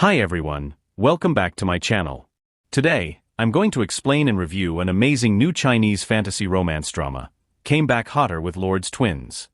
Hi everyone, welcome back to my channel. Today, I'm going to explain and review an amazing new Chinese fantasy romance drama, Came Back Hotter with Lord's Twins.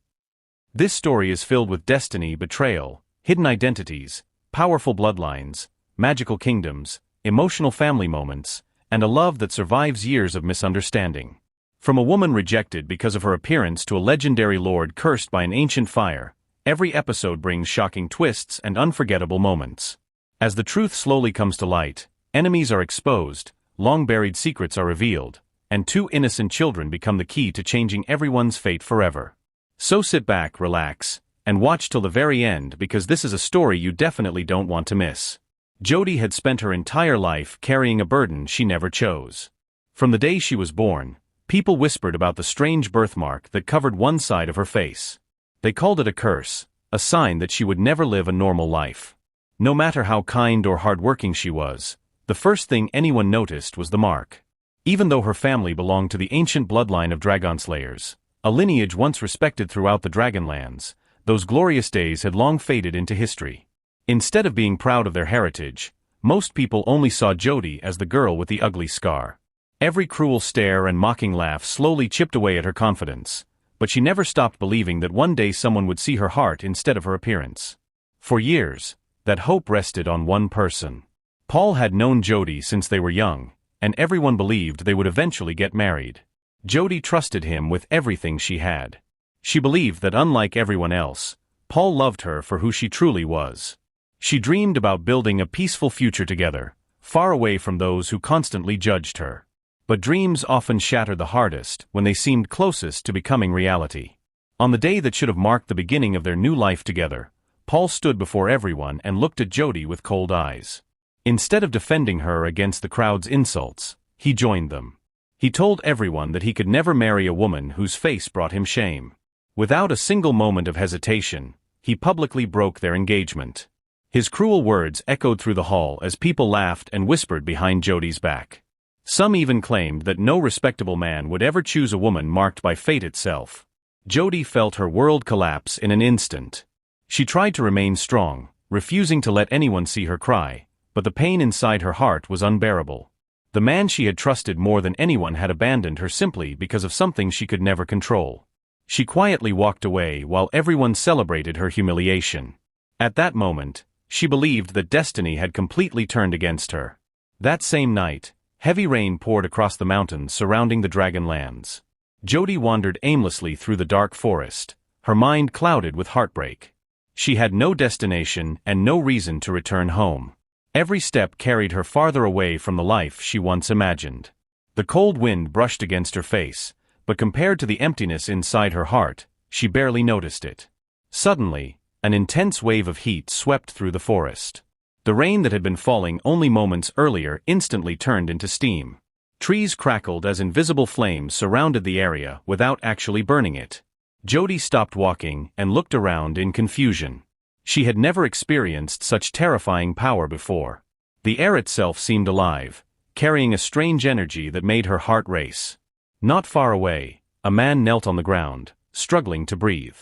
This story is filled with destiny, betrayal, hidden identities, powerful bloodlines, magical kingdoms, emotional family moments, and a love that survives years of misunderstanding. From a woman rejected because of her appearance to a legendary lord cursed by an ancient fire, every episode brings shocking twists and unforgettable moments. As the truth slowly comes to light, enemies are exposed, long-buried secrets are revealed, and two innocent children become the key to changing everyone's fate forever. So sit back, relax, and watch till the very end because this is a story you definitely don't want to miss. Jodie had spent her entire life carrying a burden she never chose. From the day she was born, people whispered about the strange birthmark that covered one side of her face. They called it a curse, a sign that she would never live a normal life. No matter how kind or hardworking she was, the first thing anyone noticed was the mark. Even though her family belonged to the ancient bloodline of dragonslayers, a lineage once respected throughout the Dragonlands, those glorious days had long faded into history. Instead of being proud of their heritage, most people only saw Jodie as the girl with the ugly scar. Every cruel stare and mocking laugh slowly chipped away at her confidence, but she never stopped believing that one day someone would see her heart instead of her appearance. For years, that hope rested on one person. Paul had known Jodie since they were young, and everyone believed they would eventually get married. Jodie trusted him with everything she had. She believed that unlike everyone else, Paul loved her for who she truly was. She dreamed about building a peaceful future together, far away from those who constantly judged her. But dreams often shatter the hardest when they seemed closest to becoming reality. On the day that should have marked the beginning of their new life together, Paul stood before everyone and looked at Jodie with cold eyes. Instead of defending her against the crowd's insults, he joined them. He told everyone that he could never marry a woman whose face brought him shame. Without a single moment of hesitation, he publicly broke their engagement. His cruel words echoed through the hall as people laughed and whispered behind Jodie's back. Some even claimed that no respectable man would ever choose a woman marked by fate itself. Jodie felt her world collapse in an instant. She tried to remain strong, refusing to let anyone see her cry, but the pain inside her heart was unbearable. The man she had trusted more than anyone had abandoned her simply because of something she could never control. She quietly walked away while everyone celebrated her humiliation. At that moment, she believed that destiny had completely turned against her. That same night, heavy rain poured across the mountains surrounding the Dragonlands. Jodie wandered aimlessly through the dark forest, her mind clouded with heartbreak. She had no destination and no reason to return home. Every step carried her farther away from the life she once imagined. The cold wind brushed against her face, but compared to the emptiness inside her heart, she barely noticed it. Suddenly, an intense wave of heat swept through the forest. The rain that had been falling only moments earlier instantly turned into steam. Trees crackled as invisible flames surrounded the area without actually burning it. Jodie stopped walking and looked around in confusion. She had never experienced such terrifying power before. The air itself seemed alive, carrying a strange energy that made her heart race. Not far away, a man knelt on the ground, struggling to breathe.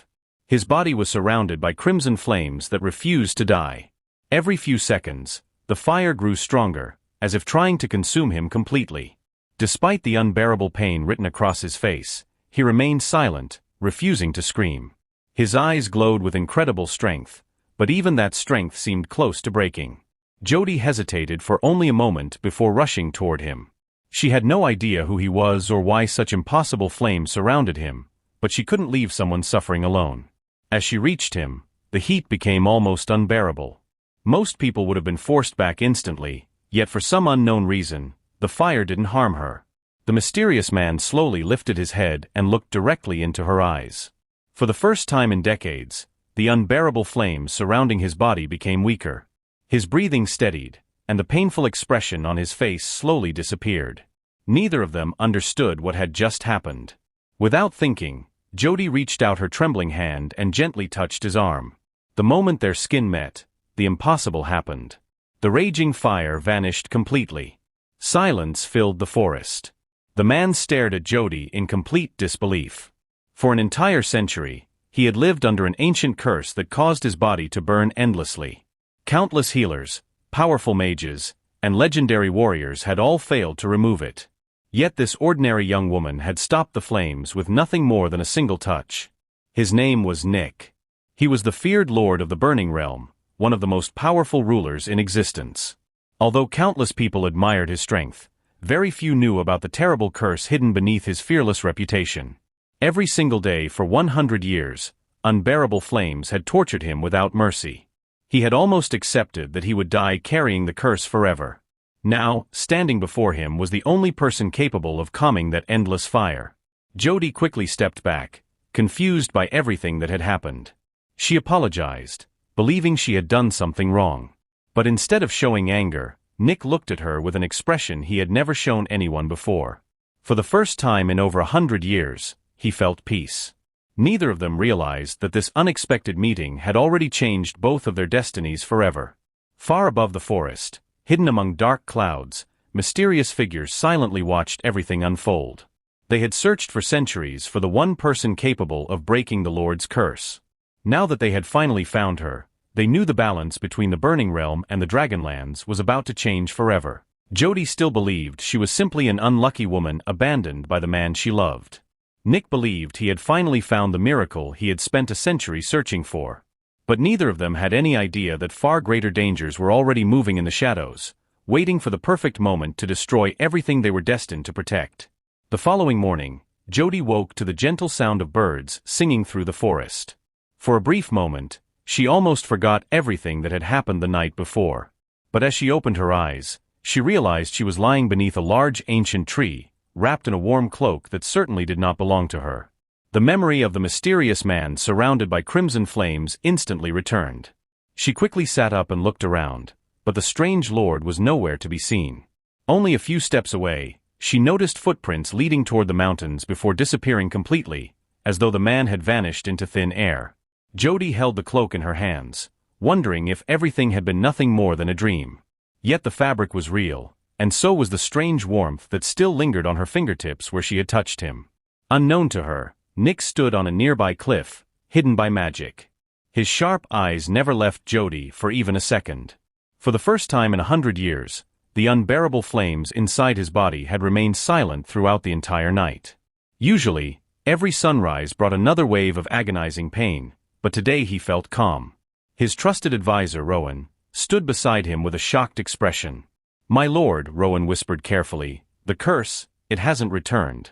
His body was surrounded by crimson flames that refused to die. Every few seconds, the fire grew stronger, as if trying to consume him completely. Despite the unbearable pain written across his face, he remained silent, refusing to scream. His eyes glowed with incredible strength, but even that strength seemed close to breaking. Jodie hesitated for only a moment before rushing toward him. She had no idea who he was or why such impossible flames surrounded him, but she couldn't leave someone suffering alone. As she reached him, the heat became almost unbearable. Most people would have been forced back instantly, yet for some unknown reason, the fire didn't harm her. The mysterious man slowly lifted his head and looked directly into her eyes. For the first time in decades, the unbearable flames surrounding his body became weaker. His breathing steadied, and the painful expression on his face slowly disappeared. Neither of them understood what had just happened. Without thinking, Jodie reached out her trembling hand and gently touched his arm. The moment their skin met, the impossible happened. The raging fire vanished completely. Silence filled the forest. The man stared at Jodie in complete disbelief. For an entire century, he had lived under an ancient curse that caused his body to burn endlessly. Countless healers, powerful mages, and legendary warriors had all failed to remove it. Yet this ordinary young woman had stopped the flames with nothing more than a single touch. His name was Nick. He was the feared lord of the Burning Realm, one of the most powerful rulers in existence. Although countless people admired his strength, very few knew about the terrible curse hidden beneath his fearless reputation. Every single day for 100 years, unbearable flames had tortured him without mercy. He had almost accepted that he would die carrying the curse forever. Now, standing before him was the only person capable of calming that endless fire. Jody quickly stepped back, confused by everything that had happened. She apologized, believing she had done something wrong. But instead of showing anger, Nick looked at her with an expression he had never shown anyone before. For the first time in over 100 years, he felt peace. Neither of them realized that this unexpected meeting had already changed both of their destinies forever. Far above the forest, hidden among dark clouds, mysterious figures silently watched everything unfold. They had searched for centuries for the one person capable of breaking the Lord's curse. Now that they had finally found her, they knew the balance between the Burning Realm and the Dragonlands was about to change forever. Jody still believed she was simply an unlucky woman abandoned by the man she loved. Nick believed he had finally found the miracle he had spent a century searching for. But neither of them had any idea that far greater dangers were already moving in the shadows, waiting for the perfect moment to destroy everything they were destined to protect. The following morning, Jody woke to the gentle sound of birds singing through the forest. For a brief moment, she almost forgot everything that had happened the night before. But as she opened her eyes, she realized she was lying beneath a large ancient tree, wrapped in a warm cloak that certainly did not belong to her. The memory of the mysterious man surrounded by crimson flames instantly returned. She quickly sat up and looked around, but the strange lord was nowhere to be seen. Only a few steps away, she noticed footprints leading toward the mountains before disappearing completely, as though the man had vanished into thin air. Jody held the cloak in her hands, wondering if everything had been nothing more than a dream. Yet the fabric was real, and so was the strange warmth that still lingered on her fingertips where she had touched him. Unknown to her, Nick stood on a nearby cliff, hidden by magic. His sharp eyes never left Jody for even a second. For the first time in 100 years, the unbearable flames inside his body had remained silent throughout the entire night. Usually, every sunrise brought another wave of agonizing pain, but today he felt calm. His trusted advisor, Rowan, stood beside him with a shocked expression. "My lord," Rowan whispered carefully, "the curse, it hasn't returned."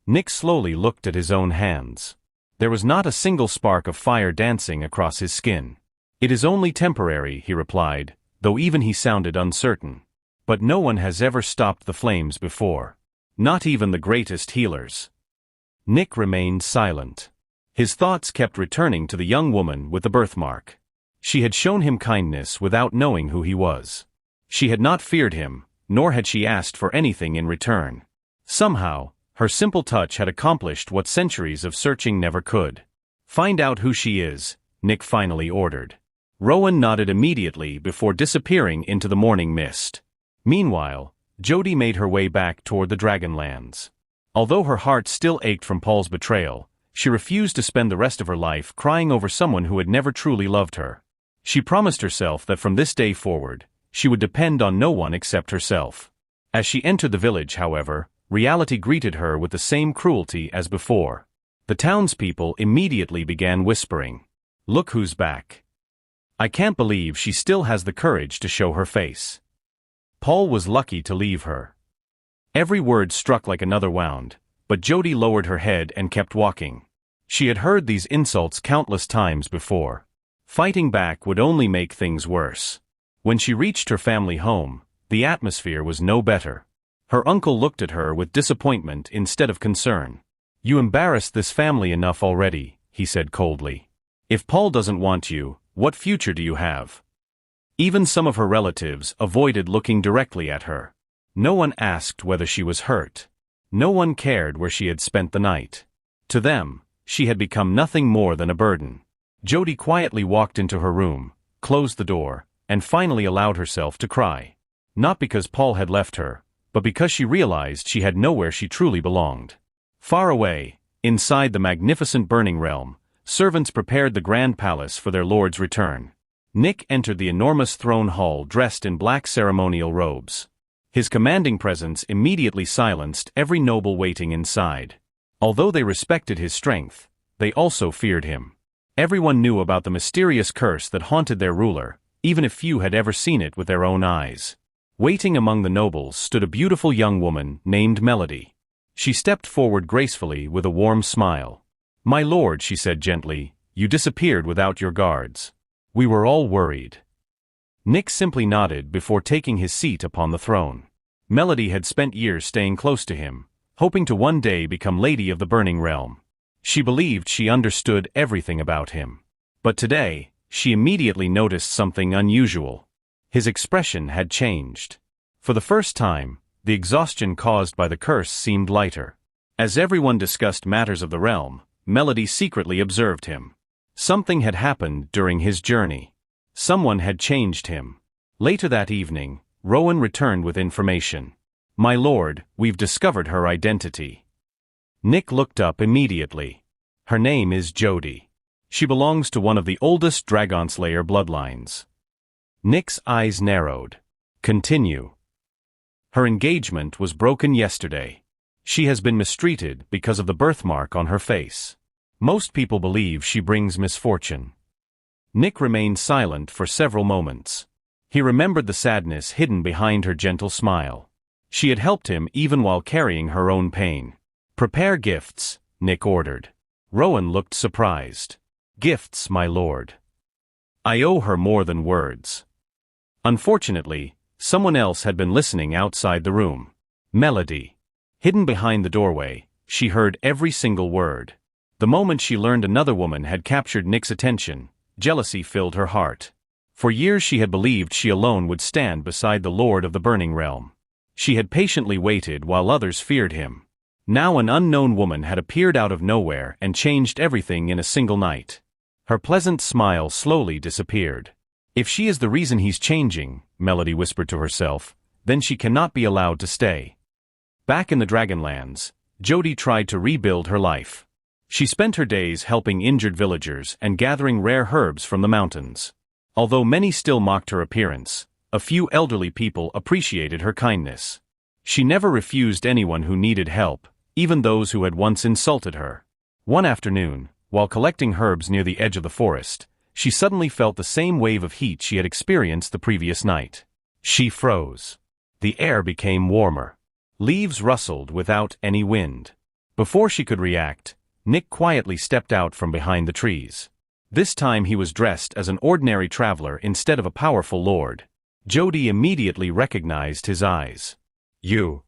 Nick slowly looked at his own hands. There was not a single spark of fire dancing across his skin. "It is only temporary," he replied, though even he sounded uncertain. "But no one has ever stopped the flames before. Not even the greatest healers." Nick remained silent. His thoughts kept returning to the young woman with the birthmark. She had shown him kindness without knowing who he was. She had not feared him, nor had she asked for anything in return. Somehow, her simple touch had accomplished what centuries of searching never could. "Find out who she is," Nick finally ordered. Rowan nodded immediately before disappearing into the morning mist. Meanwhile, Jody made her way back toward the Dragonlands. Although her heart still ached from Paul's betrayal, she refused to spend the rest of her life crying over someone who had never truly loved her. She promised herself that from this day forward, she would depend on no one except herself. As she entered the village, however, reality greeted her with the same cruelty as before. The townspeople immediately began whispering, "Look who's back. I can't believe she still has the courage to show her face. Paul was lucky to leave her." Every word struck like another wound, but Jody lowered her head and kept walking. She had heard these insults countless times before. Fighting back would only make things worse. When she reached her family home, the atmosphere was no better. Her uncle looked at her with disappointment instead of concern. "You embarrassed this family enough already," he said coldly. "If Paul doesn't want you, what future do you have?" Even some of her relatives avoided looking directly at her. No one asked whether she was hurt. No one cared where she had spent the night. To them, she had become nothing more than a burden. Jody quietly walked into her room, closed the door, and finally allowed herself to cry. Not because Paul had left her, but because she realized she had nowhere she truly belonged. Far away, inside the magnificent Burning Realm, servants prepared the grand palace for their lord's return. Nick entered the enormous throne hall dressed in black ceremonial robes. His commanding presence immediately silenced every noble waiting inside. Although they respected his strength, they also feared him. Everyone knew about the mysterious curse that haunted their ruler, even if few had ever seen it with their own eyes. Waiting among the nobles stood a beautiful young woman named Melody. She stepped forward gracefully with a warm smile. "My lord," she said gently, "you disappeared without your guards. We were all worried." Nick simply nodded before taking his seat upon the throne. Melody had spent years staying close to him, hoping to one day become Lady of the Burning Realm. She believed she understood everything about him. But today, she immediately noticed something unusual. His expression had changed. For the first time, the exhaustion caused by the curse seemed lighter. As everyone discussed matters of the realm, Melody secretly observed him. Something had happened during his journey. Someone had changed him. Later that evening, Rowan returned with information. "My lord, we've discovered her identity." Nick looked up immediately. Her name is Jodi. She belongs to one of the oldest Dragonslayer bloodlines. Nick's eyes narrowed. "Continue." "Her engagement was broken yesterday. She has been mistreated because of the birthmark on her face. Most people believe she brings misfortune." Nick remained silent for several moments. He remembered the sadness hidden behind her gentle smile. She had helped him even while carrying her own pain. "Prepare gifts," Nick ordered. Rowan looked surprised. "Gifts, my lord. I owe her more than words." Unfortunately, someone else had been listening outside the room. Melody. Hidden behind the doorway, she heard every single word. The moment she learned another woman had captured Nick's attention, jealousy filled her heart. For years she had believed she alone would stand beside the Lord of the Burning Realm. She had patiently waited while others feared him. Now an unknown woman had appeared out of nowhere and changed everything in a single night. Her pleasant smile slowly disappeared. "If she is the reason he's changing," Melody whispered to herself, "then she cannot be allowed to stay." Back in the Dragonlands, Jodi tried to rebuild her life. She spent her days helping injured villagers and gathering rare herbs from the mountains. Although many still mocked her appearance, a few elderly people appreciated her kindness. She never refused anyone who needed help, even those who had once insulted her. One afternoon, while collecting herbs near the edge of the forest, she suddenly felt the same wave of heat she had experienced the previous night. She froze. The air became warmer. Leaves rustled without any wind. Before she could react, Nick quietly stepped out from behind the trees. This time he was dressed as an ordinary traveler instead of a powerful lord. Jodi immediately recognized his eyes. "You."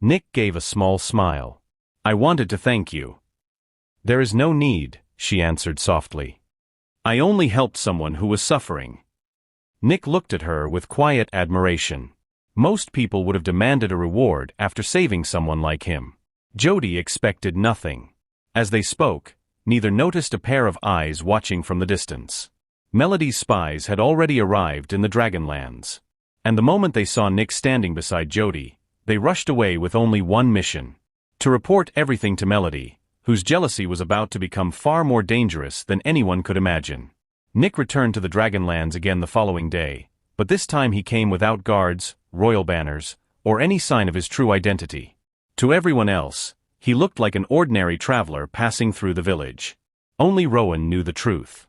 Nick gave a small smile. "I wanted to thank you." "There is no need," she answered softly. "I only helped someone who was suffering." Nick looked at her with quiet admiration. Most people would have demanded a reward after saving someone like him. Jodi expected nothing. As they spoke, neither noticed a pair of eyes watching from the distance. Melody's spies had already arrived in the Dragonlands. And the moment they saw Nick standing beside Jodi, they rushed away with only one mission: to report everything to Melody, whose jealousy was about to become far more dangerous than anyone could imagine. Nick returned to the Dragonlands again the following day, but this time he came without guards, royal banners, or any sign of his true identity. To everyone else, he looked like an ordinary traveler passing through the village. Only Rowan knew the truth.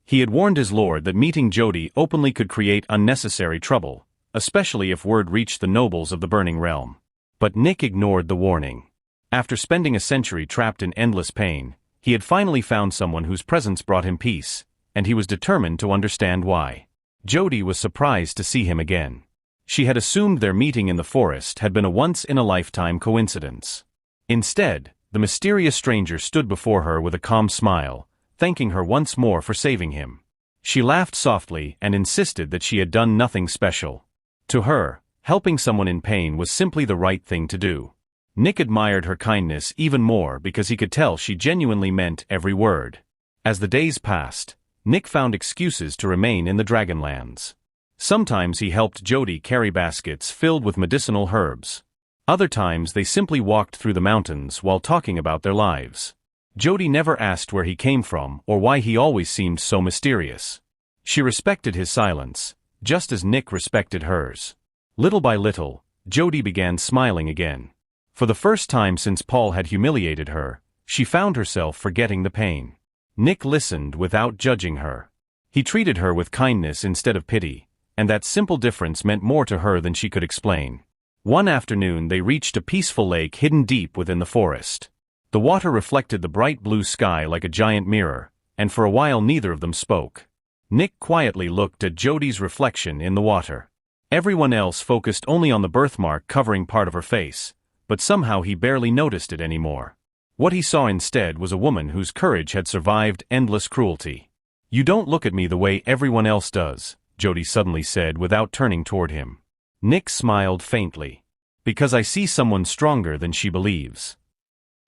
He had warned his lord that meeting Jodi openly could create unnecessary trouble, especially if word reached the nobles of the Burning Realm. But Nick ignored the warning. After spending a century trapped in endless pain, he had finally found someone whose presence brought him peace, and he was determined to understand why. Jodi was surprised to see him again. She had assumed their meeting in the forest had been a once-in-a-lifetime coincidence. Instead, the mysterious stranger stood before her with a calm smile, thanking her once more for saving him. She laughed softly and insisted that she had done nothing special. To her, helping someone in pain was simply the right thing to do. Nick admired her kindness even more because he could tell she genuinely meant every word. As the days passed, Nick found excuses to remain in the Dragonlands. Sometimes he helped Jodi carry baskets filled with medicinal herbs. Other times they simply walked through the mountains while talking about their lives. Jodi never asked where he came from or why he always seemed so mysterious. She respected his silence, just as Nick respected hers. Little by little, Jody began smiling again. For the first time since Paul had humiliated her, she found herself forgetting the pain. Nick listened without judging her. He treated her with kindness instead of pity, and that simple difference meant more to her than she could explain. One afternoon they reached a peaceful lake hidden deep within the forest. The water reflected the bright blue sky like a giant mirror, and for a while neither of them spoke. Nick quietly looked at Jody's reflection in the water. Everyone else focused only on the birthmark covering part of her face, but somehow he barely noticed it anymore. What he saw instead was a woman whose courage had survived endless cruelty. "You don't look at me the way everyone else does," Jody suddenly said without turning toward him. Nick smiled faintly. "Because I see someone stronger than she believes."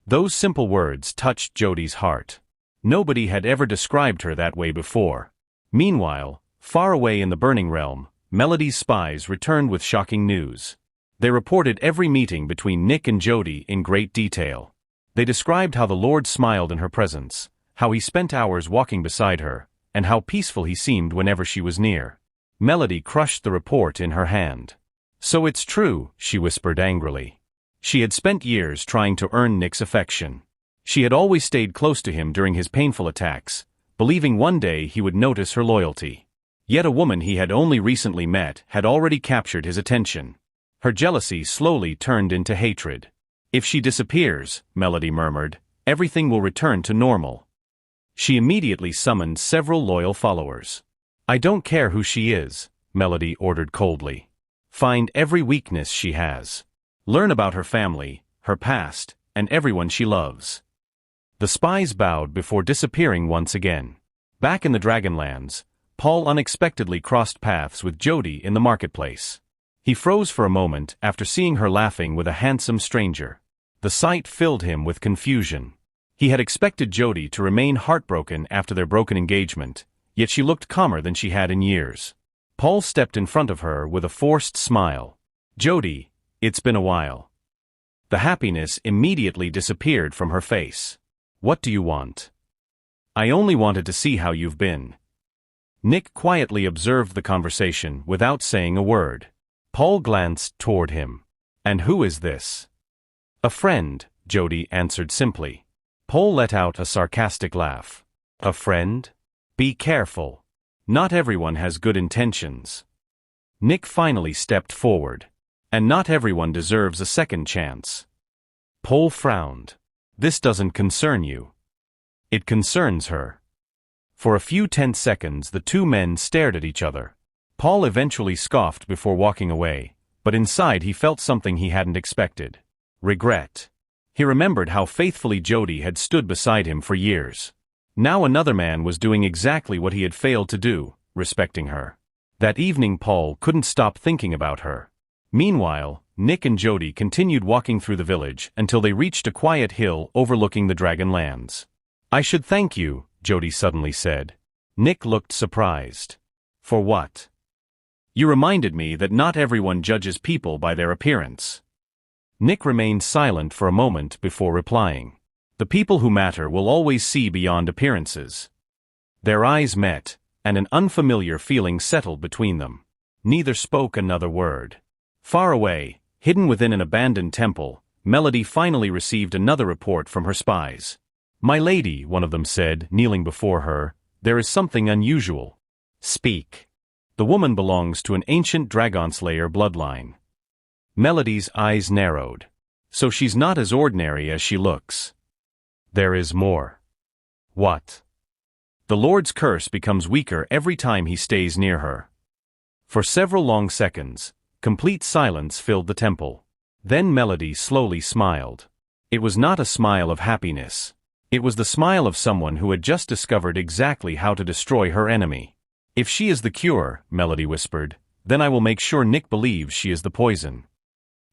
Those simple words touched Jody's heart. Nobody had ever described her that way before. Meanwhile, far away in the Burning Realm, Melody's spies returned with shocking news. They reported every meeting between Nick and Jody in great detail. They described how the Lord smiled in her presence, how he spent hours walking beside her, and how peaceful he seemed whenever she was near. Melody crushed the report in her hand. "So it's true," she whispered angrily. She had spent years trying to earn Nick's affection. She had always stayed close to him during his painful attacks, believing one day he would notice her loyalty. Yet a woman he had only recently met had already captured his attention. Her jealousy slowly turned into hatred. "If she disappears," Melody murmured, "everything will return to normal." She immediately summoned several loyal followers. "I don't care who she is," Melody ordered coldly. "Find every weakness she has. Learn about her family, her past, and everyone she loves." The spies bowed before disappearing once again. Back in the Dragonlands, Paul unexpectedly crossed paths with Jody in the marketplace. He froze for a moment after seeing her laughing with a handsome stranger. The sight filled him with confusion. He had expected Jody to remain heartbroken after their broken engagement, yet she looked calmer than she had in years. Paul stepped in front of her with a forced smile. "Jody, it's been a while." The happiness immediately disappeared from her face. "What do you want?" "I only wanted to see how you've been." Nick quietly observed the conversation without saying a word. Paul glanced toward him. "And who is this?" "A friend," Jody answered simply. Paul let out a sarcastic laugh. "A friend? Be careful. Not everyone has good intentions." Nick finally stepped forward. "And not everyone deserves a second chance." Paul frowned. "This doesn't concern you." "It concerns her." For a few tense seconds the two men stared at each other. Paul eventually scoffed before walking away, but inside he felt something he hadn't expected. Regret. He remembered how faithfully Jody had stood beside him for years. Now another man was doing exactly what he had failed to do, respecting her. That evening Paul couldn't stop thinking about her. Meanwhile, Nick and Jody continued walking through the village until they reached a quiet hill overlooking the Dragonlands. "I should thank you," Jody suddenly said. Nick looked surprised. "For what?" "You reminded me that not everyone judges people by their appearance." Nick remained silent for a moment before replying. "The people who matter will always see beyond appearances." Their eyes met, and an unfamiliar feeling settled between them. Neither spoke another word. Far away, hidden within an abandoned temple, Melody finally received another report from her spies. "My lady," one of them said, kneeling before her, "there is something unusual." "Speak." "The woman belongs to an ancient Dragonslayer bloodline." Melody's eyes narrowed. "So she's not as ordinary as she looks." "There is more." "What?" "The Lord's curse becomes weaker every time he stays near her." For several long seconds, complete silence filled the temple. Then Melody slowly smiled. It was not a smile of happiness. It was the smile of someone who had just discovered exactly how to destroy her enemy. "If she is the cure," Melody whispered, "then I will make sure Nick believes she is the poison."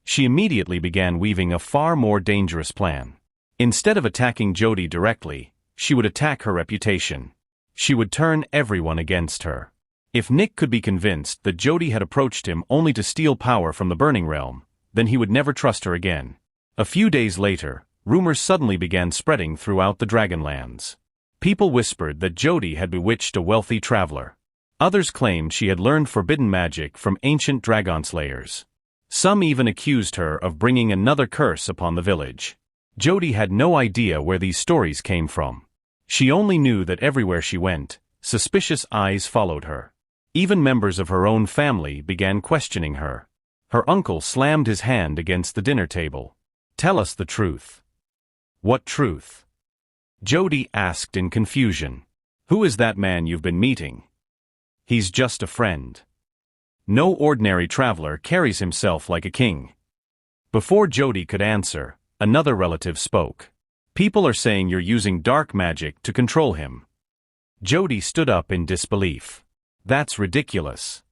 She immediately began weaving a far more dangerous plan. Instead of attacking Jody directly, she would attack her reputation. She would turn everyone against her. If Nick could be convinced that Jody had approached him only to steal power from the Burning Realm, then he would never trust her again. A few days later, rumors suddenly began spreading throughout the Dragonlands. People whispered that Jody had bewitched a wealthy traveler. Others claimed she had learned forbidden magic from ancient dragon slayers. Some even accused her of bringing another curse upon the village. Jody had no idea where these stories came from. She only knew that everywhere she went, suspicious eyes followed her. Even members of her own family began questioning her. Her uncle slammed his hand against the dinner table. "Tell us the truth." "What truth?" Jody asked in confusion. "Who is that man you've been meeting?" "He's just a friend. No ordinary traveler carries himself like a king." Before Jody could answer, another relative spoke. "People are saying you're using dark magic to control him." Jody stood up in disbelief. "That's ridiculous."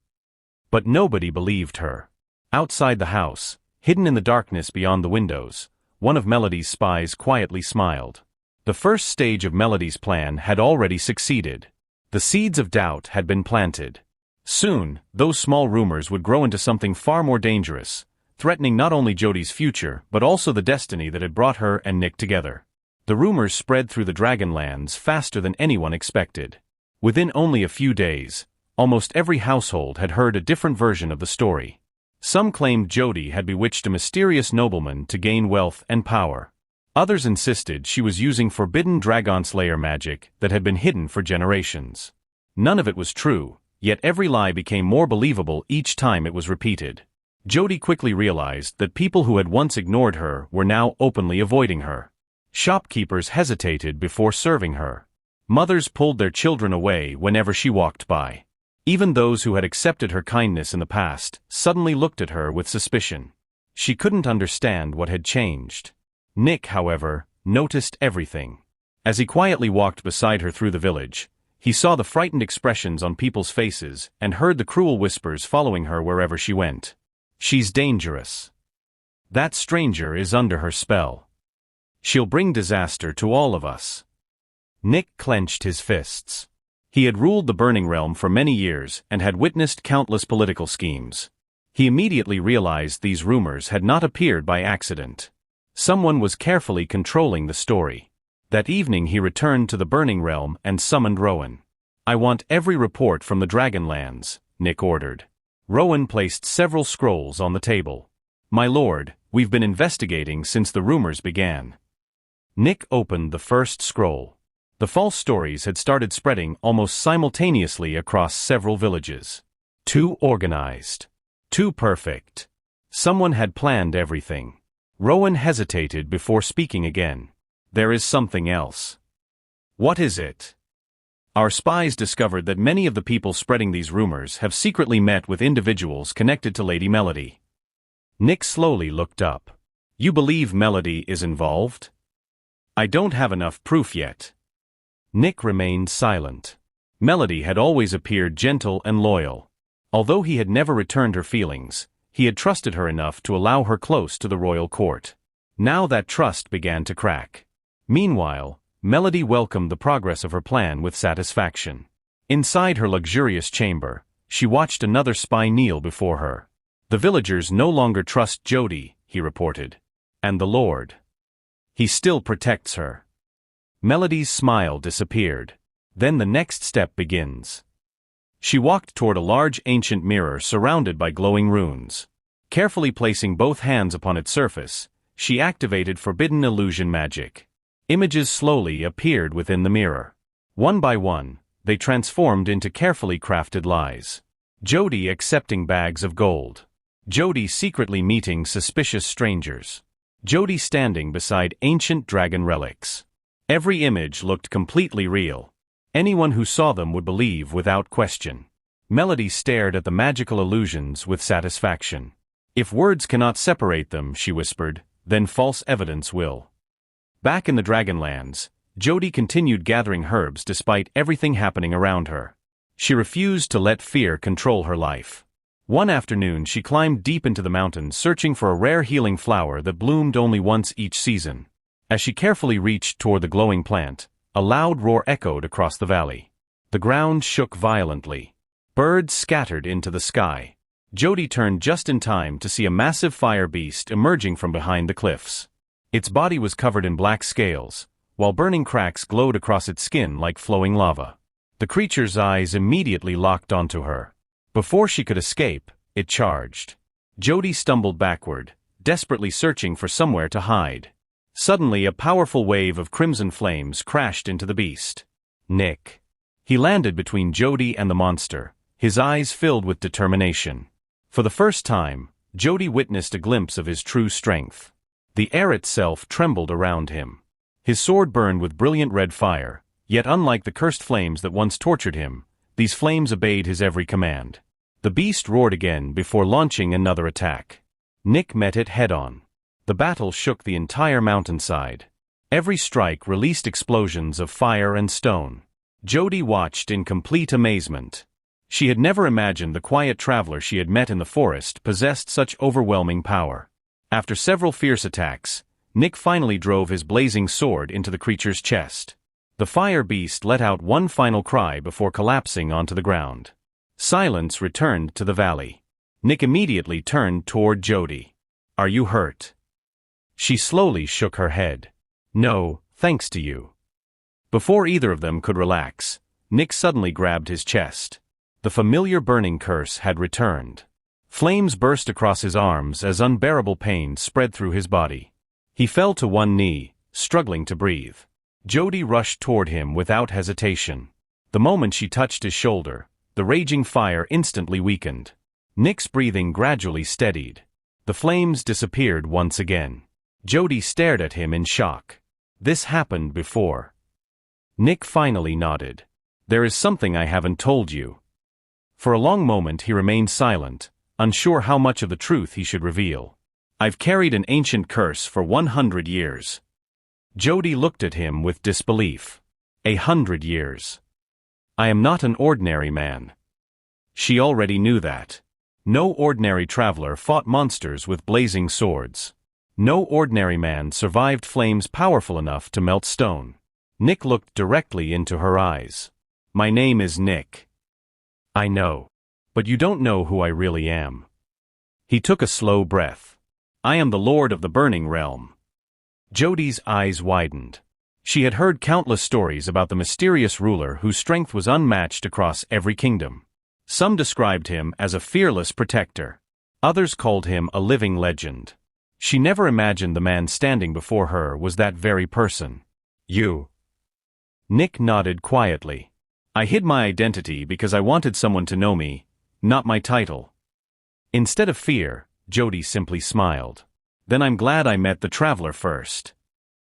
But nobody believed her. Outside the house, hidden in the darkness beyond the windows, one of Melody's spies quietly smiled. The first stage of Melody's plan had already succeeded. The seeds of doubt had been planted. Soon, those small rumors would grow into something far more dangerous, threatening not only Jody's future but also the destiny that had brought her and Nick together. The rumors spread through the Dragonlands faster than anyone expected. Within only a few days, almost every household had heard a different version of the story. Some claimed Jody had bewitched a mysterious nobleman to gain wealth and power. Others insisted she was using forbidden Dragon Slayer magic that had been hidden for generations. None of it was true, yet every lie became more believable each time it was repeated. Jody quickly realized that people who had once ignored her were now openly avoiding her. Shopkeepers hesitated before serving her. Mothers pulled their children away whenever she walked by. Even those who had accepted her kindness in the past suddenly looked at her with suspicion. She couldn't understand what had changed. Nick, however, noticed everything. As he quietly walked beside her through the village, he saw the frightened expressions on people's faces and heard the cruel whispers following her wherever she went. "She's dangerous. That stranger is under her spell. She'll bring disaster to all of us." Nick clenched his fists. He had ruled the Burning Realm for many years and had witnessed countless political schemes. He immediately realized these rumors had not appeared by accident. Someone was carefully controlling the story. That evening he returned to the Burning Realm and summoned Rowan. "I want every report from the Dragonlands," Nick ordered. Rowan placed several scrolls on the table. "My lord, we've been investigating since the rumors began." Nick opened the first scroll. The false stories had started spreading almost simultaneously across several villages. Too organized. Too perfect. Someone had planned everything. Rowan hesitated before speaking again. "There is something else." "What is it?" "Our spies discovered that many of the people spreading these rumors have secretly met with individuals connected to Lady Melody." Nick slowly looked up. "You believe Melody is involved?" "I don't have enough proof yet." Nick remained silent. Melody had always appeared gentle and loyal. Although he had never returned her feelings, he had trusted her enough to allow her close to the royal court. Now that trust began to crack. Meanwhile, Melody welcomed the progress of her plan with satisfaction. Inside her luxurious chamber, she watched another spy kneel before her. "The villagers no longer trust Jody," he reported. "And the Lord. He still protects her." Melody's smile disappeared. Then the next step begins. She walked toward a large ancient mirror surrounded by glowing runes. Carefully placing both hands upon its surface, she activated forbidden illusion magic. Images slowly appeared within the mirror. One by one, they transformed into carefully crafted lies. Jody accepting bags of gold. Jody secretly meeting suspicious strangers. Jody standing beside ancient dragon relics. Every image looked completely real. Anyone who saw them would believe without question. Melody stared at the magical illusions with satisfaction. "If words cannot separate them," she whispered, "then false evidence will." Back in the Dragonlands, Jody continued gathering herbs despite everything happening around her. She refused to let fear control her life. One afternoon she climbed deep into the mountains searching for a rare healing flower that bloomed only once each season. As she carefully reached toward the glowing plant, a loud roar echoed across the valley. The ground shook violently. Birds scattered into the sky. Jody turned just in time to see a massive fire beast emerging from behind the cliffs. Its body was covered in black scales, while burning cracks glowed across its skin like flowing lava. The creature's eyes immediately locked onto her. Before she could escape, it charged. Jody stumbled backward, desperately searching for somewhere to hide. Suddenly, a powerful wave of crimson flames crashed into the beast. Nick. He landed between Jody and the monster, his eyes filled with determination. For the first time, Jody witnessed a glimpse of his true strength. The air itself trembled around him. His sword burned with brilliant red fire, yet unlike the cursed flames that once tortured him, these flames obeyed his every command. The beast roared again before launching another attack. Nick met it head-on. The battle shook the entire mountainside. Every strike released explosions of fire and stone. Jody watched in complete amazement. She had never imagined the quiet traveler she had met in the forest possessed such overwhelming power. After several fierce attacks, Nick finally drove his blazing sword into the creature's chest. The fire beast let out one final cry before collapsing onto the ground. Silence returned to the valley. Nick immediately turned toward Jody. "Are you hurt?" She slowly shook her head. "No, thanks to you." Before either of them could relax, Nick suddenly grabbed his chest. The familiar burning curse had returned. Flames burst across his arms as unbearable pain spread through his body. He fell to one knee, struggling to breathe. Jody rushed toward him without hesitation. The moment she touched his shoulder, the raging fire instantly weakened. Nick's breathing gradually steadied. The flames disappeared once again. Jody stared at him in shock. This happened before. Nick finally nodded. "There is something I haven't told you." For a long moment he remained silent, unsure how much of the truth he should reveal. "I've carried an ancient curse for 100 years. Jody looked at him with disbelief. 100 years. "I am not an ordinary man." She already knew that. No ordinary traveler fought monsters with blazing swords. No ordinary man survived flames powerful enough to melt stone. Nick looked directly into her eyes. "My name is Nick." "I know. But you don't know who I really am." He took a slow breath. "I am the Lord of the Burning Realm." Jody's eyes widened. She had heard countless stories about the mysterious ruler whose strength was unmatched across every kingdom. Some described him as a fearless protector. Others called him a living legend. She never imagined the man standing before her was that very person. "You." Nick nodded quietly. "I hid my identity because I wanted someone to know me, not my title." Instead of fear, Jody simply smiled. "Then I'm glad I met the traveler first."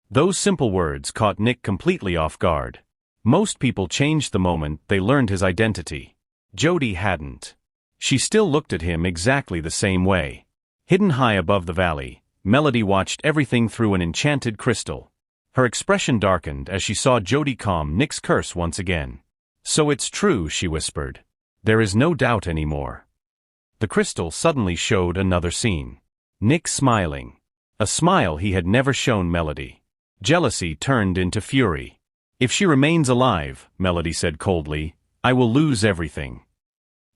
Those simple words caught Nick completely off guard. Most people changed the moment they learned his identity. Jody hadn't. She still looked at him exactly the same way. Hidden high above the valley, Melody watched everything through an enchanted crystal. Her expression darkened as she saw Jody calm Nick's curse once again. "So it's true," she whispered. "There is no doubt anymore." The crystal suddenly showed another scene. Nick smiling. A smile he had never shown Melody. Jealousy turned into fury. "If she remains alive," Melody said coldly, "I will lose everything."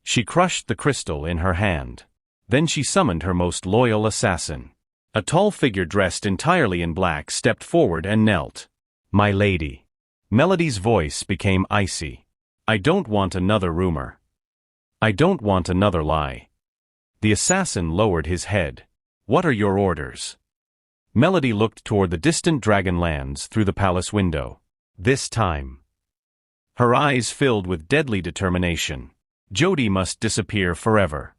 She crushed the crystal in her hand. Then she summoned her most loyal assassin. A tall figure dressed entirely in black stepped forward and knelt. "My lady." Melody's voice became icy. "I don't want another rumor. I don't want another lie." The assassin lowered his head. "What are your orders?" Melody looked toward the distant Dragonlands through the palace window. This time, her eyes filled with deadly determination. Jody must disappear forever.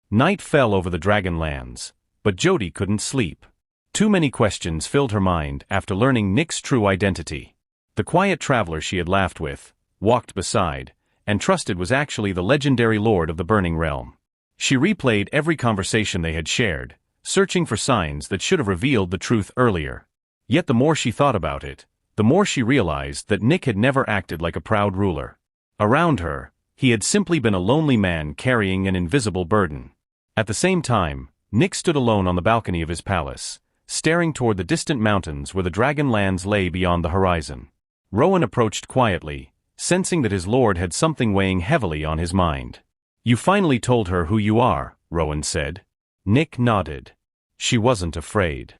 Night fell over the Dragonlands, but Jody couldn't sleep. Too many questions filled her mind after learning Nick's true identity. The quiet traveler she had laughed with, walked beside, and trusted was actually the legendary Lord of the Burning Realm. She replayed every conversation they had shared, searching for signs that should have revealed the truth earlier. Yet the more she thought about it, the more she realized that Nick had never acted like a proud ruler. Around her, he had simply been a lonely man carrying an invisible burden. At the same time, Nick stood alone on the balcony of his palace, staring toward the distant mountains where the Dragonlands lay beyond the horizon. Rowan approached quietly, sensing that his lord had something weighing heavily on his mind. "You finally told her who you are," Rowan said. Nick nodded. She wasn't afraid.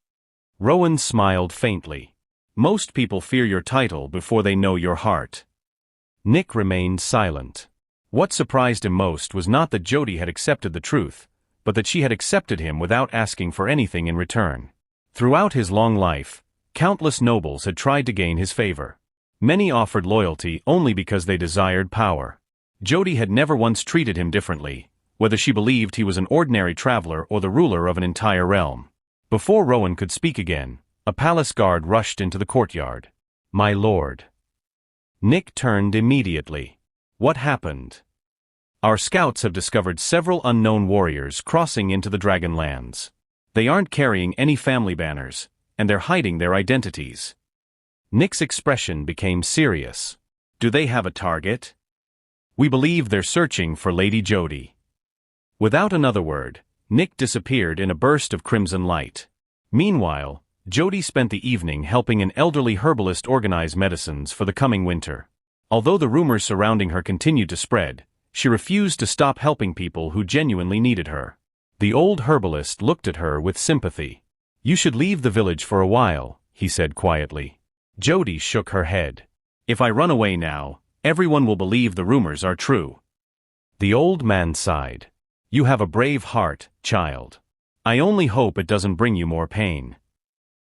Rowan smiled faintly. "Most people fear your title before they know your heart." Nick remained silent. What surprised him most was not that Jody had accepted the truth, but that she had accepted him without asking for anything in return. Throughout his long life, countless nobles had tried to gain his favor. Many offered loyalty only because they desired power. Jody had never once treated him differently, whether she believed he was an ordinary traveler or the ruler of an entire realm. Before Rowan could speak again, a palace guard rushed into the courtyard. "My lord." Nick turned immediately. "What happened?" "Our scouts have discovered several unknown warriors crossing into the Dragonlands. They aren't carrying any family banners, and they're hiding their identities." Nick's expression became serious. "Do they have a target?" "We believe they're searching for Lady Jody." Without another word, Nick disappeared in a burst of crimson light. Meanwhile, Jody spent the evening helping an elderly herbalist organize medicines for the coming winter. Although the rumors surrounding her continued to spread, she refused to stop helping people who genuinely needed her. The old herbalist looked at her with sympathy. "You should leave the village for a while," he said quietly. Jody shook her head. "If I run away now, everyone will believe the rumors are true." The old man sighed. "You have a brave heart, child. I only hope it doesn't bring you more pain."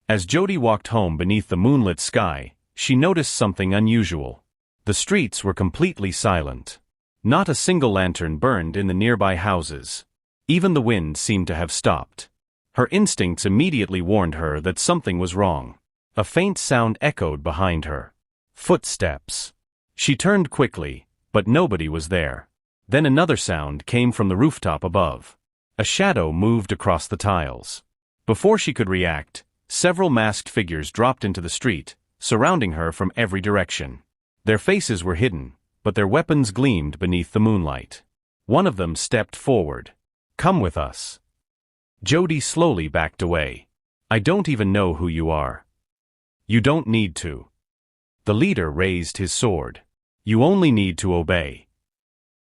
As Jody walked home beneath the moonlit sky, she noticed something unusual. The streets were completely silent. Not a single lantern burned in the nearby houses. Even the wind seemed to have stopped. Her instincts immediately warned her that something was wrong. A faint sound echoed behind her. Footsteps. She turned quickly, but nobody was there. Then another sound came from the rooftop above. A shadow moved across the tiles. Before she could react, several masked figures dropped into the street, surrounding her from every direction. Their faces were hidden, but their weapons gleamed beneath the moonlight. One of them stepped forward. "Come with us." Jody slowly backed away. "I don't even know who you are." "You don't need to." The leader raised his sword. "You only need to obey."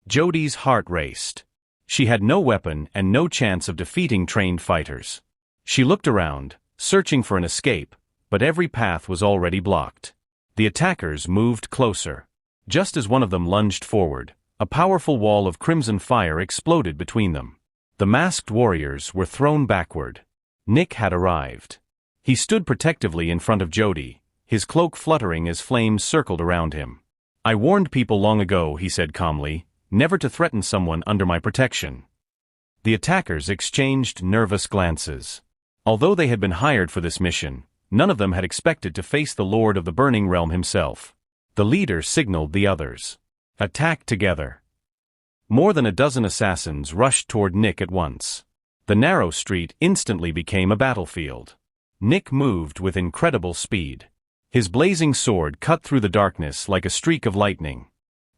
Jody's heart raced. She had no weapon and no chance of defeating trained fighters. She looked around, searching for an escape, but every path was already blocked. The attackers moved closer. Just as one of them lunged forward, a powerful wall of crimson fire exploded between them. The masked warriors were thrown backward. Nick had arrived. He stood protectively in front of Jody, his cloak fluttering as flames circled around him. "I warned people long ago," he said calmly, "never to threaten someone under my protection." The attackers exchanged nervous glances. Although they had been hired for this mission, none of them had expected to face the Lord of the Burning Realm himself. The leader signaled the others. "Attack together." More than a dozen assassins rushed toward Nick at once. The narrow street instantly became a battlefield. Nick moved with incredible speed. His blazing sword cut through the darkness like a streak of lightning.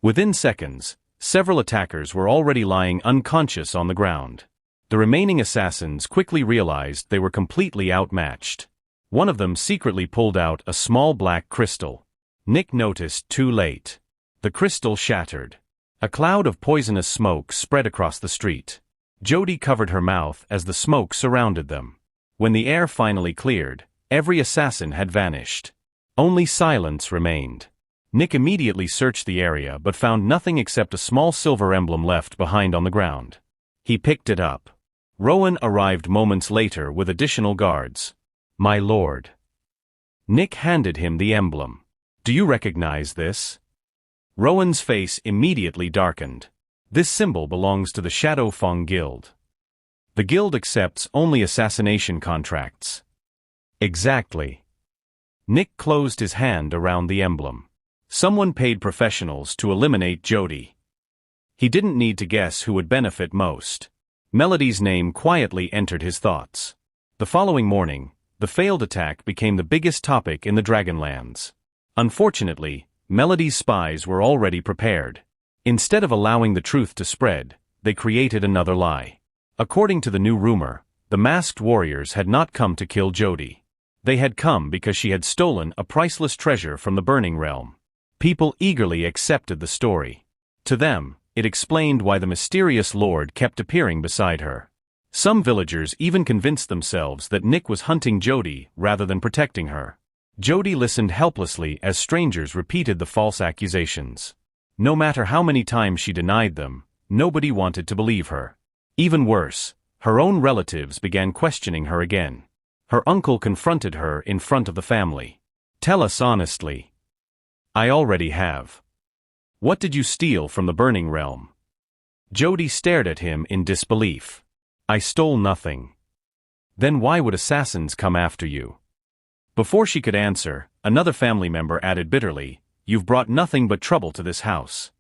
Within seconds, several attackers were already lying unconscious on the ground. The remaining assassins quickly realized they were completely outmatched. One of them secretly pulled out a small black crystal. Nick noticed too late. The crystal shattered. A cloud of poisonous smoke spread across the street. Jody covered her mouth as the smoke surrounded them. When the air finally cleared, every assassin had vanished. Only silence remained. Nick immediately searched the area but found nothing except a small silver emblem left behind on the ground. He picked it up. Rowan arrived moments later with additional guards. "My lord." Nick handed him the emblem. "Do you recognize this?" Rowan's face immediately darkened. "This symbol belongs to the Shadow Feng Guild. The guild accepts only assassination contracts." "Exactly." Nick closed his hand around the emblem. Someone paid professionals to eliminate Jody. He didn't need to guess who would benefit most. Melody's name quietly entered his thoughts. The following morning, the failed attack became the biggest topic in the Dragonlands. Unfortunately, Melody's spies were already prepared. Instead of allowing the truth to spread, they created another lie. According to the new rumor, the masked warriors had not come to kill Jody. They had come because she had stolen a priceless treasure from the Burning Realm. People eagerly accepted the story. To them, it explained why the mysterious lord kept appearing beside her. Some villagers even convinced themselves that Nick was hunting Jody rather than protecting her. Jody listened helplessly as strangers repeated the false accusations. No matter how many times she denied them, nobody wanted to believe her. Even worse, her own relatives began questioning her again. Her uncle confronted her in front of the family. "Tell us honestly." "I already have." "What did you steal from the Burning Realm?" Jody stared at him in disbelief. "I stole nothing." "Then why would assassins come after you?" Before she could answer, another family member added bitterly, "You've brought nothing but trouble to this house."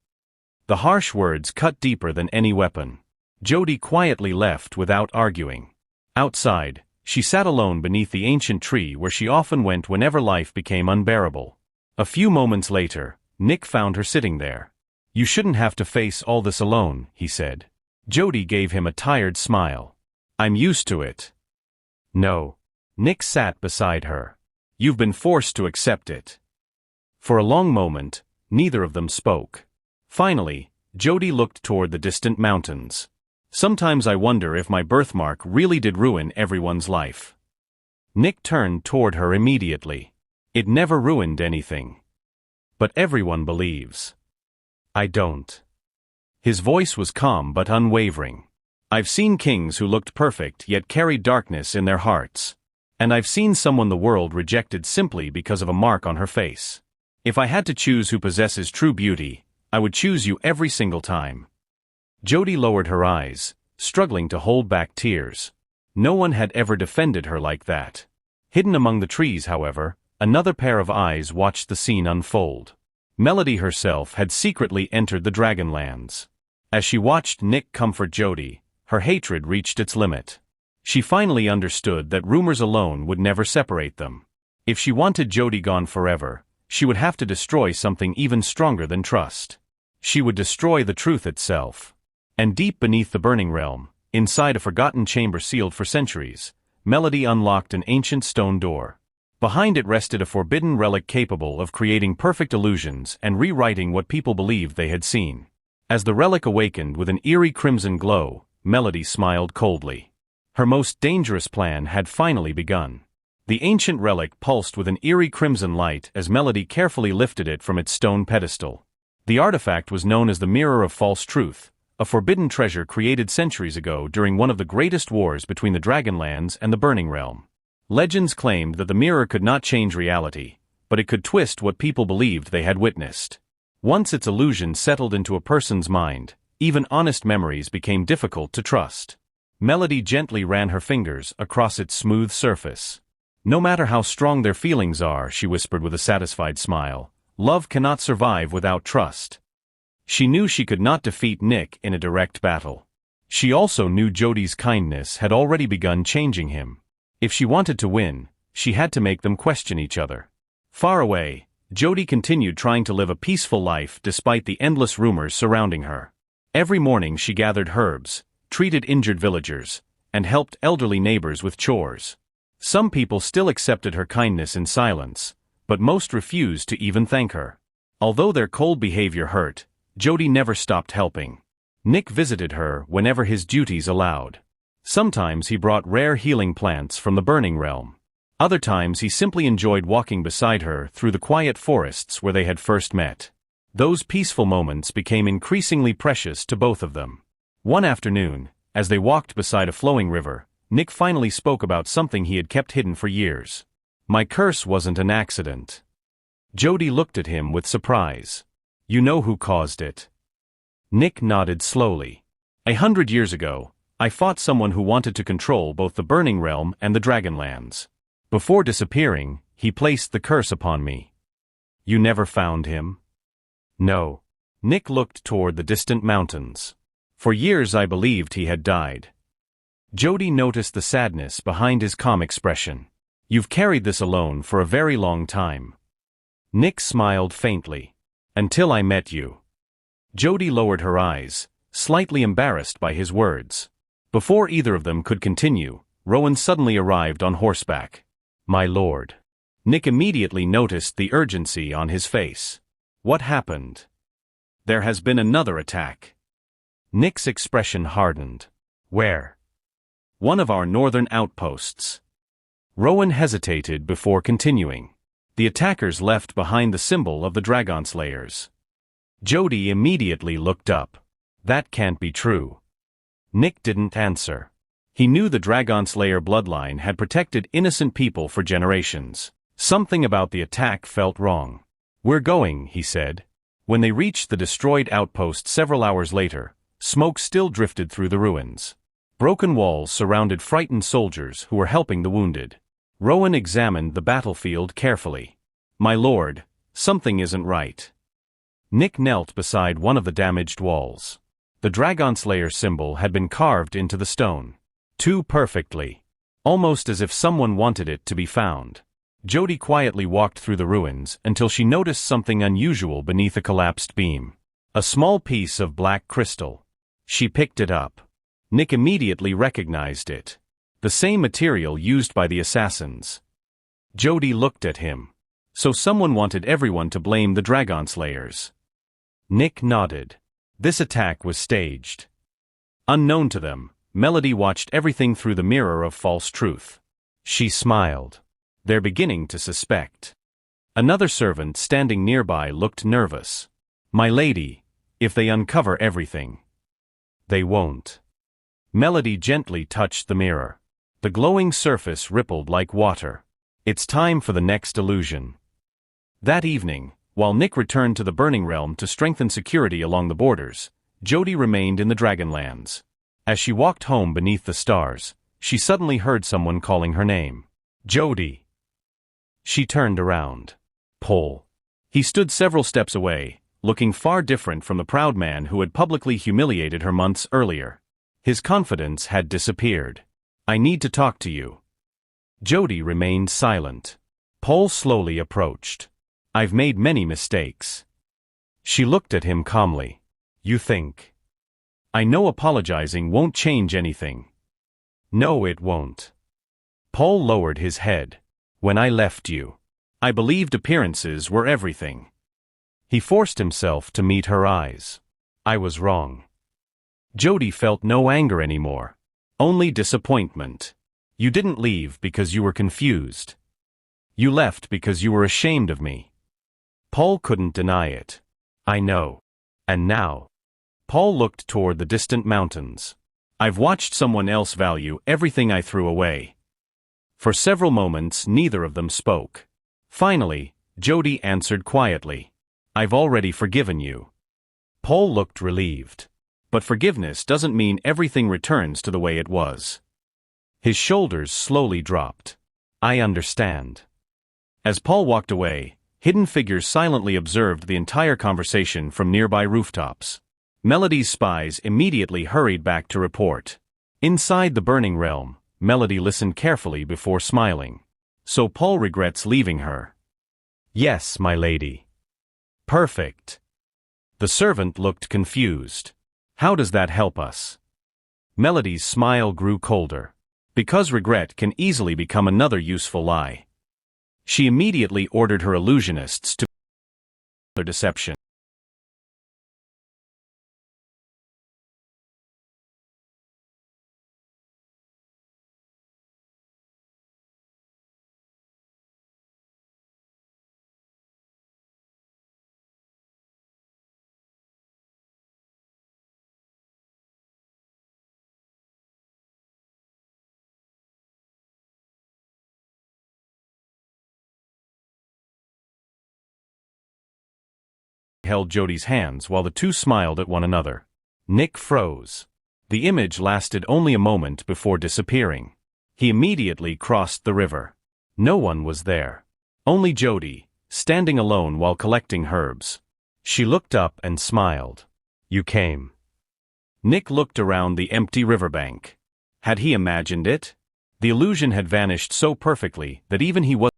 The harsh words cut deeper than any weapon. Jody quietly left without arguing. Outside, she sat alone beneath the ancient tree where she often went whenever life became unbearable. A few moments later, Nick found her sitting there. "You shouldn't have to face all this alone," he said. Jody gave him a tired smile. "I'm used to it." "No." Nick sat beside her. "You've been forced to accept it." For a long moment, neither of them spoke. Finally, Jody looked toward the distant mountains. "Sometimes I wonder if my birthmark really did ruin everyone's life." Nick turned toward her immediately. "It never ruined anything. But everyone believes." "I don't." His voice was calm but unwavering. "I've seen kings who looked perfect yet carried darkness in their hearts. And I've seen someone the world rejected simply because of a mark on her face. If I had to choose who possesses true beauty, I would choose you every single time." Jody lowered her eyes, struggling to hold back tears. No one had ever defended her like that. Hidden among the trees, however, another pair of eyes watched the scene unfold. Melody herself had secretly entered the Dragonlands. As she watched Nick comfort Jody, her hatred reached its limit. She finally understood that rumors alone would never separate them. If she wanted Jody gone forever, she would have to destroy something even stronger than trust. She would destroy the truth itself. And deep beneath the Burning Realm, inside a forgotten chamber sealed for centuries, Melody unlocked an ancient stone door. Behind it rested a forbidden relic capable of creating perfect illusions and rewriting what people believed they had seen. As the relic awakened with an eerie crimson glow, Melody smiled coldly. Her most dangerous plan had finally begun. The ancient relic pulsed with an eerie crimson light as Melody carefully lifted it from its stone pedestal. The artifact was known as the Mirror of False Truth, a forbidden treasure created centuries ago during one of the greatest wars between the Dragonlands and the Burning Realm. Legends claimed that the mirror could not change reality, but it could twist what people believed they had witnessed. Once its illusion settled into a person's mind, even honest memories became difficult to trust. Melody gently ran her fingers across its smooth surface. "No matter how strong their feelings are," she whispered with a satisfied smile, "love cannot survive without trust." She knew she could not defeat Nick in a direct battle. She also knew Jody's kindness had already begun changing him. If she wanted to win, she had to make them question each other. Far away, Jody continued trying to live a peaceful life despite the endless rumors surrounding her. Every morning she gathered herbs, treated injured villagers, and helped elderly neighbors with chores. Some people still accepted her kindness in silence, but most refused to even thank her. Although their cold behavior hurt, Jody never stopped helping. Nick visited her whenever his duties allowed. Sometimes he brought rare healing plants from the Burning Realm. Other times he simply enjoyed walking beside her through the quiet forests where they had first met. Those peaceful moments became increasingly precious to both of them. One afternoon, as they walked beside a flowing river, Nick finally spoke about something he had kept hidden for years. "My curse wasn't an accident." Jody looked at him with surprise. "You know who caused it?" Nick nodded slowly. 100 years ago, I fought someone who wanted to control both the Burning Realm and the Dragonlands. Before disappearing, he placed the curse upon me." "You never found him?" "No." Nick looked toward the distant mountains. "For years I believed he had died." Jody noticed the sadness behind his calm expression. "You've carried this alone for a very long time." Nick smiled faintly. "Until I met you." Jody lowered her eyes, slightly embarrassed by his words. Before either of them could continue, Rowan suddenly arrived on horseback. "My lord." Nick immediately noticed the urgency on his face. "What happened?" "There has been another attack." Nick's expression hardened. "Where?" "One of our northern outposts." Rowan hesitated before continuing. "The attackers left behind the symbol of the Dragon Slayers." Jody immediately looked up. That can't be true. Nick didn't answer. He knew the Dragon Slayer bloodline had protected innocent people for generations. Something about the attack felt wrong. "We're going," he said. When they reached the destroyed outpost several hours later, smoke still drifted through the ruins. Broken walls surrounded frightened soldiers who were helping the wounded. Rowan examined the battlefield carefully. "My lord, something isn't right." Nick knelt beside one of the damaged walls. The Dragon Slayer symbol had been carved into the stone. Too perfectly. Almost as if someone wanted it to be found. Jody quietly walked through the ruins until she noticed something unusual beneath a collapsed beam. A small piece of black crystal. She picked it up. Nick immediately recognized it. The same material used by the assassins. Jody looked at him. So someone wanted everyone to blame the Dragon Slayers. Nick nodded. This attack was staged. Unknown to them, Melody watched everything through the mirror of false truth. She smiled. They're beginning to suspect. Another servant standing nearby looked nervous. "My lady, if they uncover everything." "They won't." Melody gently touched the mirror. The glowing surface rippled like water. "It's time for the next illusion." That evening, while Nick returned to the Burning Realm to strengthen security along the borders, Jody remained in the Dragonlands. As she walked home beneath the stars, she suddenly heard someone calling her name. "Jody." She turned around. Paul. He stood several steps away, looking far different from the proud man who had publicly humiliated her months earlier. His confidence had disappeared. "I need to talk to you." Jody remained silent. Paul slowly approached. "I've made many mistakes." She looked at him calmly. "You think?" "I know apologizing won't change anything." "No, it won't." Paul lowered his head. "When I left you, I believed appearances were everything." He forced himself to meet her eyes. "I was wrong." Jody felt no anger anymore. Only disappointment. "You didn't leave because you were confused. You left because you were ashamed of me." Paul couldn't deny it. "I know. And now?" Paul looked toward the distant mountains. "I've watched someone else value everything I threw away." For several moments neither of them spoke. Finally, Jody answered quietly. "I've already forgiven you." Paul looked relieved. But forgiveness doesn't mean everything returns to the way it was. His shoulders slowly dropped. "I understand." As Paul walked away, hidden figures silently observed the entire conversation from nearby rooftops. Melody's spies immediately hurried back to report. Inside the Burning Realm, Melody listened carefully before smiling. "So Paul regrets leaving her?" "Yes, my lady." "Perfect." The servant looked confused. "How does that help us?" Melody's smile grew colder. "Because regret can easily become another useful lie." She immediately ordered her illusionists to their deception. Held Jody's hands while the two smiled at one another. Nick froze. The image lasted only a moment before disappearing. He immediately crossed the river. No one was there. Only Jody, standing alone while collecting herbs. She looked up and smiled. "You came." Nick looked around the empty riverbank. Had he imagined it? The illusion had vanished so perfectly that even he wasn't